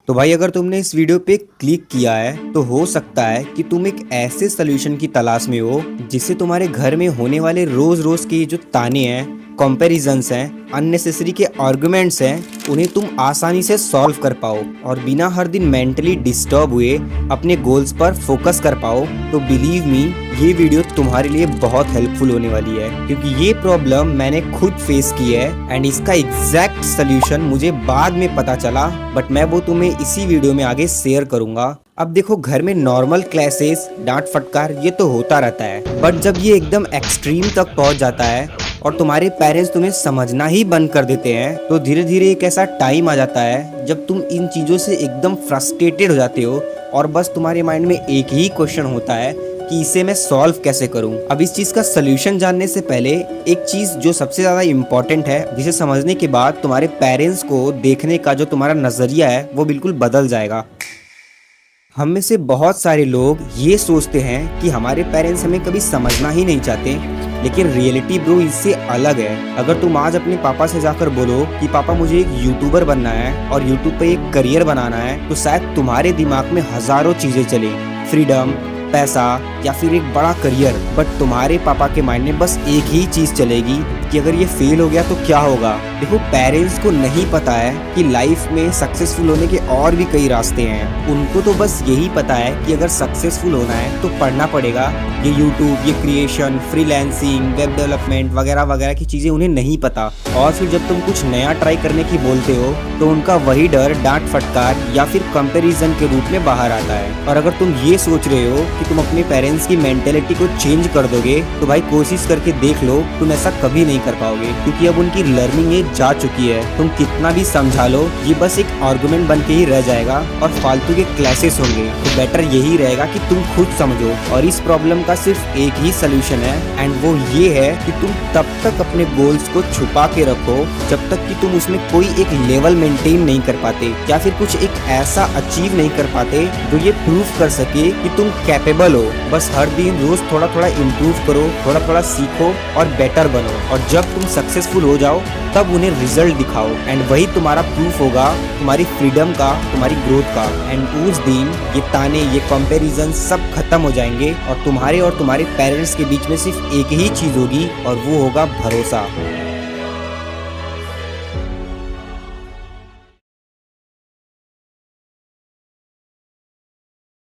तो भाई अगर तुमने इस वीडियो पे क्लिक किया है तो हो सकता है कि तुम एक ऐसे सोल्यूशन की तलाश में हो जिससे तुम्हारे घर में होने वाले रोज रोज के जो ताने हैं, कंपैरिजंस हैं, अननेसेसरी के आर्गुमेंट्स हैं, उन्हें तुम आसानी से सॉल्व कर पाओ और बिना हर दिन मेंटली डिस्टर्ब हुए अपने गोल्स पर फोकस कर पाओ। तो बिलीव मी, ये वीडियो तुम्हारे लिए बहुत हेल्पफुल होने वाली है क्योंकि ये प्रॉब्लम मैंने खुद फेस की है एंड इसका एग्जैक्ट सोल्यूशन मुझे बाद में पता चला, बट मैं वो तुम्हें इसी वीडियो में आगे शेयर करूंगा। अब देखो, घर में नॉर्मल क्लैशेस, डांट फटकार ये तो होता रहता है, बट जब ये एकदम एक्सट्रीम तक पहुंच जाता है और तुम्हारे पेरेंट्स तुम्हें समझना ही बंद कर देते हैं तो धीरे धीरे एक ऐसा टाइम आ जाता है जब तुम इन चीज़ों से एकदम फ्रस्ट्रेटेड हो जाते हो और बस तुम्हारे माइंड में एक ही क्वेश्चन होता है कि इसे मैं सॉल्व कैसे करूं। अब इस चीज़ का सलूशन जानने से पहले एक चीज़ जो सबसे ज़्यादा इम्पोर्टेंट है, जिसे समझने के बाद तुम्हारे पेरेंट्स को देखने का जो तुम्हारा नज़रिया है वो बिल्कुल बदल जाएगा। हम में से बहुत सारे लोग ये सोचते हैं कि हमारे पेरेंट्स हमें कभी समझना ही नहीं चाहते, लेकिन रियलिटी ब्रो इससे अलग है। अगर तुम आज अपने पापा से जाकर बोलो कि पापा मुझे एक यूट्यूबर बनना है और यूट्यूब पे एक करियर बनाना है, तो शायद तुम्हारे दिमाग में हजारों चीजें चले, फ्रीडम, पैसा या फिर एक बड़ा करियर, बट तुम्हारे पापा के माइंड में बस एक ही चीज चलेगी कि अगर ये फेल हो गया तो क्या होगा। देखो, पेरेंट्स को नहीं पता है कि लाइफ में सक्सेसफुल होने के और भी कई रास्ते हैं। उनको तो बस यही पता है कि अगर सक्सेसफुल होना है तो पढ़ना पड़ेगा। ये यूट्यूब, ये क्रिएशन, फ्रीलांसिंग, वेब डेवलपमेंट वगैरह वगैरह की चीजें उन्हें नहीं पता। और फिर जब तुम कुछ नया ट्राई करने की बोलते हो तो उनका वही डर डांट फटकार या फिर कंपैरिजन के रूप में बाहर आता है। और अगर तुम ये सोच रहे हो कि तुम अपने पेरेंट्स की मेंटेलिटी को चेंज कर दोगे तो भाई कोशिश करके देख लो, तुम ऐसा कभी नहीं कर पाओगे क्योंकि अब उनकी लर्निंग एज जा चुकी है। तुम कितना भी समझा लो, ये बस एक आर्गुमेंट बन के ही रह जाएगा और फालतू के क्लैशेस होंगे। तो बेटर यही रहेगा कि तुम खुद समझो। और इस प्रॉब्लम का सिर्फ एक ही सोल्यूशन है एंड वो ये है कि तुम तब तक अपने गोल्स को छुपा के रखो जब तक कि तुम उसमें कोई एक लेवल मेंटेन नहीं कर पाते या फिर कुछ एक ऐसा अचीव नहीं कर पाते जो ये प्रूफ कर सके कि तुम कैपेबल हो। बस हर दिन रोज थोड़ा थोड़ा इम्प्रूव करो, थोड़ा थोड़ा सीखो और बेटर बनो। और जब तुम सक्सेसफुल हो जाओ तब उन्हें रिजल्ट दिखाओ एंड वही तुम्हारा प्रूफ होगा तुम्हारी फ्रीडम का, तुम्हारी ग्रोथ का। एंड उस दिन ये ताने, ये कंपैरिजन सब खत्म हो जाएंगे और तुम्हारे पेरेंट्स के बीच में सिर्फ एक ही चीज होगी और वो होगा भरोसा।